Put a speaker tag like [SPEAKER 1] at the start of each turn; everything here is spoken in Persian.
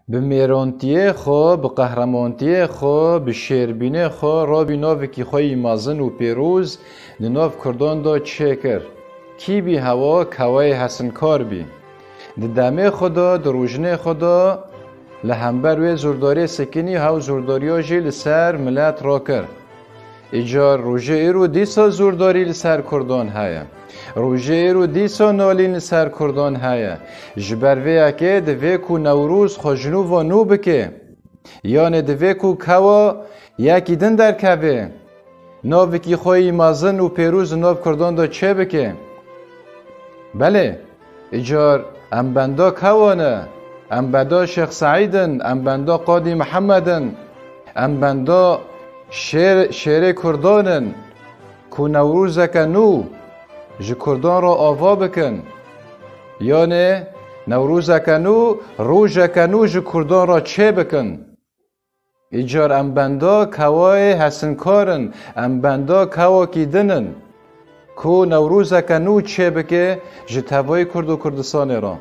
[SPEAKER 1] به میرانتیه خو، به قهرمانتیه خو، به شیربینه خو، رابی ناوکی خوی مازن و پیروز ناو کردان دا چه کر؟ کی بی هوا کوای حسن کار بی؟ دمه خدا دروژنه خدا لهمبر و زورداری سکنی هاو زورداری جیل سر ملت را کر. ایجار روژه ایرو دیسا زورداری لسر کردان هایا. روژه ایرو دیسا نالین لسر کردان هایا. جبروه اکه دوه کو نوروز خوشنو و نو بکه. یعنی دوه کو کوا یکی دن در کبه. ناو کی خوی مازن و پیروز ناو کردان دا چه بکه؟ بله، ایجار ام بندا کوانه، ام بندا شیخ سعیدن، ام بندا قاضی محمدن، ام بندا شیر کردانن کو نوروزک نو ج کردان را آوا بکن. یعنی نوروزک نو روزک نو ج کردان را چه بکن. ایجار ام بندا کوای حسن کارن، ام بندا کوا کی دنن کو نوروزک نو چه بکه ج توای کرد و کردستان را.